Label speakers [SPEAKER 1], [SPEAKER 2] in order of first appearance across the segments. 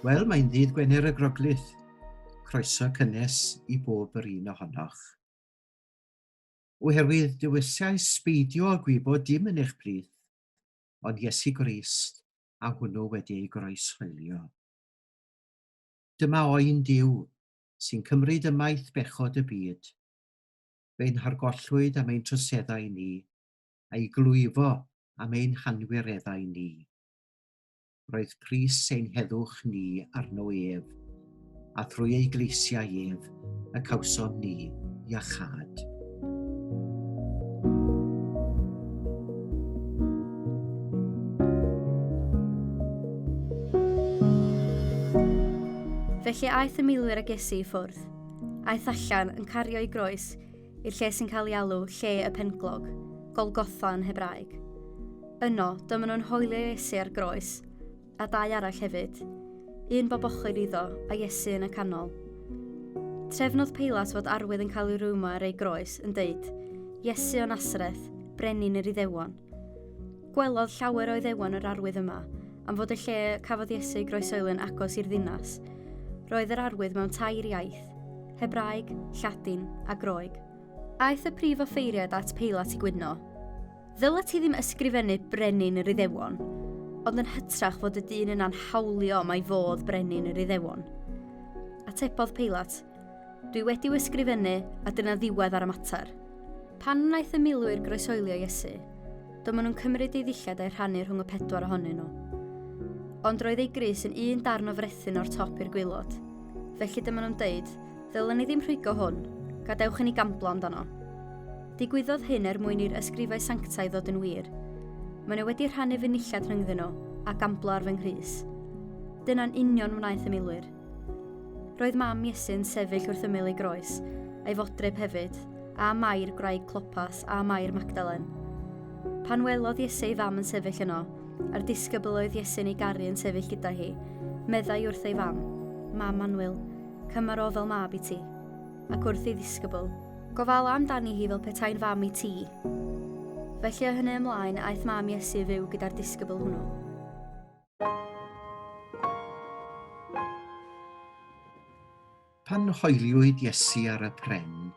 [SPEAKER 1] Wel, mae'n ddydd Gwener y Groglith. Croeso cynnes i bob yr un ohonoch. Oherwydd dywisiau sbeidio a gwybod dim yn eich plith, ond Iesu Grist a hwnnw wedi ei groeshoelio. Dyma oen Duw sy'n cymryd ymaith bechod y byd. Fe'n hargollwyd am ein troseddau ni, a'i glwyfo am ein hanwireddau ni. Roedd pris ein heddwch ni arno ef, a thrwy ei gleisiau ef y cawsom ni iachad.
[SPEAKER 2] Felly aeth y milwyr ag Iesu i ffwrdd. Aeth allan yn cario ei groes i'r lle sy'n cael ei alw lle y penglog, Golgotha yn Hebraeg. Yno, dyma nhw'n hoelio Iesu ar groes, a dau arall hefyd, un bob ochr iddo a Iesu yn y canol. Trefnodd Peilat fod arwydd yn cael ei rwmo ar ei groes yn deud, Iesu o Nasareth, brenin yr Iddewon. Gwelodd llawer o Iddewon yr arwydd yma, am fod y lle cafodd Iesu ei groesoeli'n agos i'r ddinas. Roedd yr arwydd mewn tair iaith, Hebraeg, Lladin a Groeg. Aeth y prif offeiriad at Peilat i gwyno. Ddyla ti ddim ysgrifennu brenin yr Iddewon, ond yn hytrach fod y dyn yna'n hawlio mai fodd brenin yr Iddewon. Atebodd Peilat, dwi wedi'w ysgrifennu a dyna ddiwedd ar y mater. Pan wnaeth y milwyr groesoelio Iesu, dyma nhw'n cymryd ei ddillad a'i rhannu rhwng y pedwar ohonyn nhw. Ond roedd ei grys yn un darn o frethyn o'r top i'r gwylod. Felly dyma nhw'n deud, ddylen ni ddim rhwygo hwn, gadewch i ni gamblo amdano. Digwyddodd hyn mwyn i'r ysgrifau sanctaidd ddod yn wir. Maen nhw wedi rhannu fynillad rhyngddyn nhw a gamblo ar fy nghrys. Dyna'n union wnaeth y milwyr. Roedd mam Iesu'n sefyll wrth ymyl ei groes, a'i fodryb hefyd, a Mair gwraig Clopas a Mair Magdalen. Pan welodd Iesu ei fam yn sefyll yno, a'r disgybl oedd Iesu'n ei garu yn sefyll gyda hi, meddai wrth ei fam, Mam Annwyl, cymar o fel mab i ti. Ac wrth ei ddisgybl, gofala amdani hi fel petai'n fam i ti. Felly o hynny ymlaen aeth mam Iesu fyw gyda'r disgybl hwnnw.
[SPEAKER 1] Pan hoeliwyd Iesu ar y pren,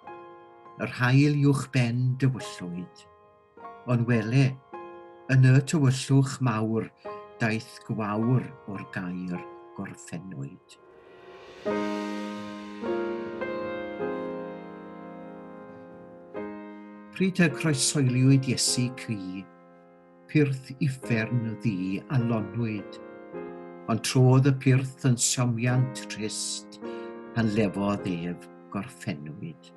[SPEAKER 1] yr haul uwch ben dywyllwyd, ond wele, yn y tywyllwch mawr daeth gwawr o'r gair gorffennwyd. Pryd y croesoeliwyd Iesu cri, pyrth uffern ddi a lonwyd, ond trodd y pyrth yn siomiant trist pan lefodd ef gorffennwyd.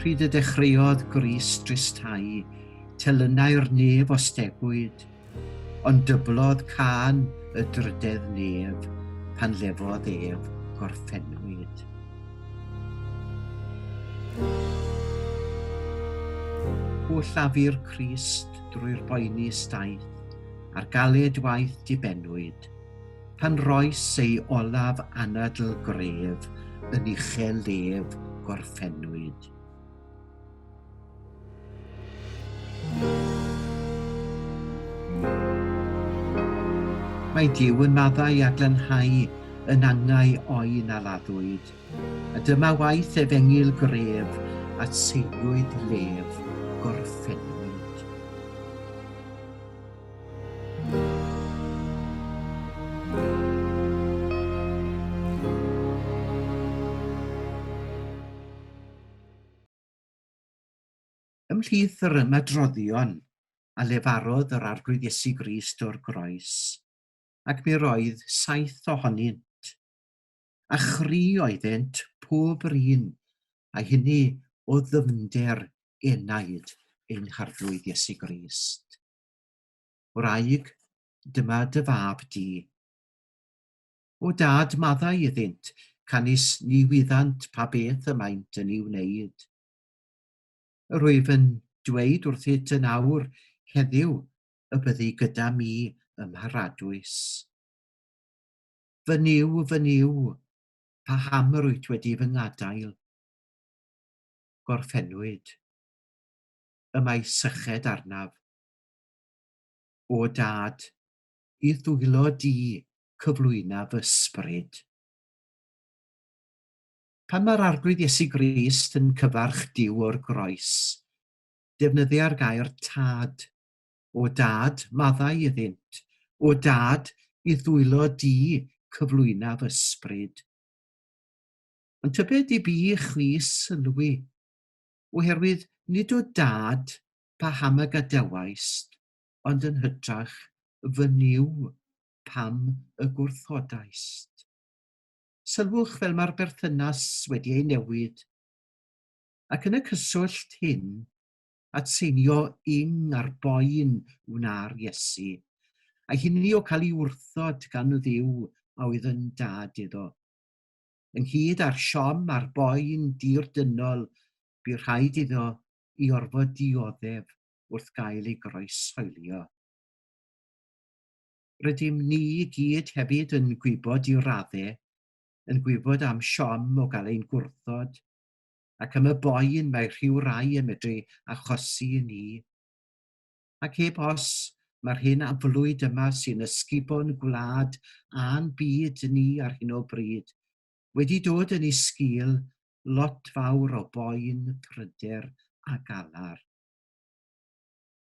[SPEAKER 1] Pryd y dechreuodd gris dristau, telynau'r nef o stegwyd, ond dyblodd can y drydedd nef pan lefodd ef gorffennwyd. O llafu'r Crist drwy'r boeni staith, a'r galed waith dibenwyd, pan roes ei olaf anadl gref yn uchel lef gorffennwyd. Mae Duw yn maddau a glanhau yn angau oen a laddwyd, a dyma waith efengil gref at seiliwyd lef gorffennwyd. Ymhlith yr ymadroddion a lefarodd yr arglwydd Iesu Grist o'r groes, ac mi roedd 7 ohonynt, a chri oeddent pob yr un, a hynny o ddyfnder enaid ein harglwydd Iesu Grist. Wraig, dyma dy fab di. O dad maddau iddynt, canis ni wyddant pa beth y maent yn ei wneud. Rwyf yn dweud wrthyt yn awr heddiw y byddi gyda mi ym Mharadwys. Fy niw, pa hamr wyt wedi fy ngadael. Gorffennwyd, y mae syched arnaf. O dad, i ddwylo di cyflwynaf ysbryd. Pan mae'r arglwydd Iesu Grist yn cyfarch diw o'r groes, defnyddio'r gair tad. O dad, maddau iddynt. O dad, i ddwylo di cyflwynaf ysbryd. Ond tybed i bi chwys sylwi, oherwydd nid o dad paham y gadawaist, ond yn hytrach fy niw pam y gwrthodaist. Sylwch fel mae'r berthynas wedi ei newid, ac yn y cyswllt hyn, atseinio ing ar boen wna'r Iesu, a hynny o cael ei wrthod gan Dduw a oedd yn dad iddo. Ynghyd â'r siom a'r boen dirdynol, bu rhaid iddo i orfod dioddef wrth gael ei groeshoelio. Rydym ni i gyd hefyd yn gwybod i raddau, yn gwybod am siom o gael ein gwrthod, ac am y boen mae rhyw rai yn medru achosi i ni. Ac heb os mae'r hyn aflwyd yma sy'n ysgubon gwlad a'n byd ni ar hyn o bryd, wedi dod yn ei sgil lot fawr o boen, pryder a galar.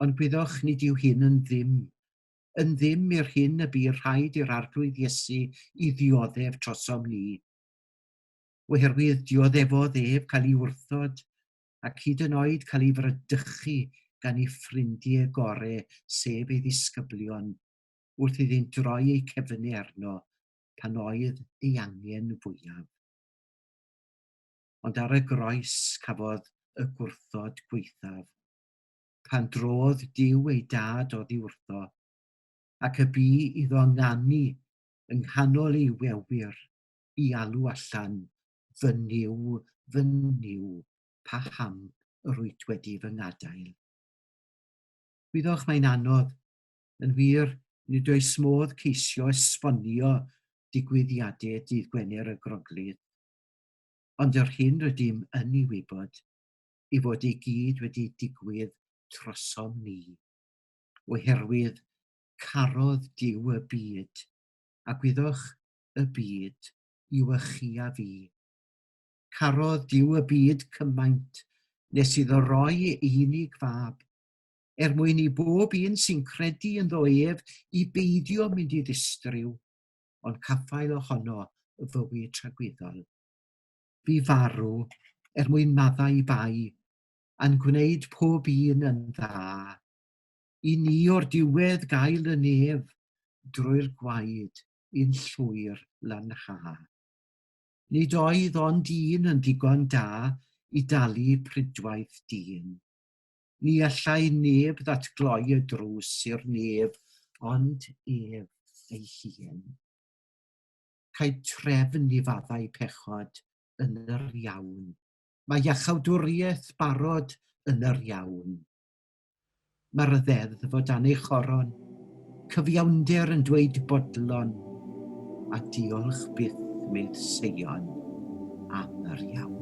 [SPEAKER 1] Ond gwyddwch nid yw hyn yn ddim i'r hyn y bu rhaid i'r arglwydd Iesu i ddioddef trosom ni. Oherwydd dioddefodd ef cael ei wrthod ac hyd yn oed cael ei frydychu gan ei ffrindiau gorau, sef ei ddisgyblion, wrth iddynt droi eu cefnau arno pan oedd ei angen fwyaf. Ond ar y groes cafodd y gwrthod gweithaf, pan drodd Duw ei dad oddi wrtho, ac y bu iddo nganu yng nghanol ei wewyr i alw allan fy niw, paham yr wyt wedi fy ngadael. Gwyddwch mae'n anodd, yn wir nid oes modd ceisio esbonio digwyddiadau dydd Gwener y Groglith, ond yr hyn rydym yn ei wybod, i fod ei gyd wedi digwydd trosom ni, oherwydd carodd Duw y byd, a gwyddwch y byd yw y chi a fi. Carodd Duw y byd cymaint, nes iddo roi ei unig fab, mwyn i bob un sy'n credu ynddo ef i beidio mynd i ddistryw, ond caffael ohono y fywyd tragwyddol. Bu farw mwyn maddau bai, a'n gwneud pob un yn dda, i ni o'r diwedd gael y nef drwy'r gwaed i'n llwyr lanha. Nid oedd ond un yn digon da i dalu prydwaith dyn. Ni allai neb ddatgloi y drws i'r nef, ond ef ei hun. Caid trefn i faddau pechod yn yr iawn. Mae iachawdwriaeth barod yn yr iawn. Mae'r ddeddf o dan ei choron, cyfiawnder yn dweud bodlon, a diolch byth Wyla Seion am yr iawn.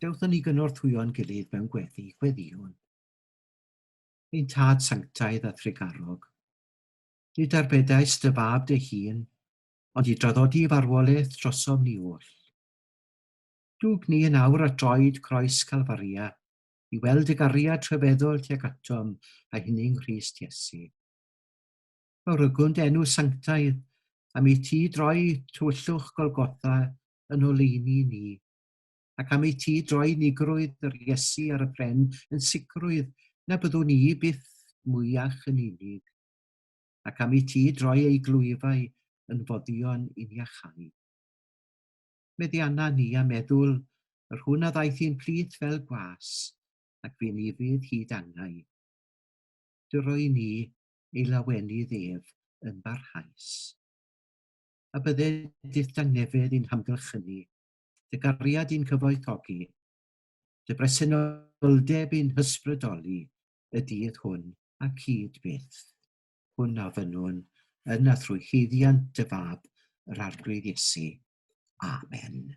[SPEAKER 1] Dewthon ni gynorthwyo'n gilydd mewn gweddi gweddiwn. Ein tad sanctaidd a thrigarog. Nid arbedais dy fab dy hun, ond i draddodi farwolaeth drosom ni oll. Dwg ni yn awr at droed croes Calfaria, i weld y gariad rhyfeddol tuag atom a hynny'n Christ Iesu. Rygwnt enw sanctaidd, am i ti droi tywyllwch Golgotha yn oleuni ni, ac am ei ti droi nigrwydd yr Iesu ar y pren yn sicrwydd na byddwn ni byth mwyach yn unig, ac am ei ti droi ei glwyfau yn foddion uniachau. Meddianna ni a meddwl yr hwn a ddaeth hi'n plith fel gwas, ac fe nifydd hyd angau. Dyroi ni ei lawenydd ef yn barhaus. A bydde dydd dangnefedd i'n hamgylchynu, dy gariad i'n cyfoethogi, dy bresenoldeb i'n hysbrydoli, y dydd hwn ac hyd byth. Hwn a fynnwn yn a thrwy chyddiant dy fab yr arglwydd Iesu. Amen.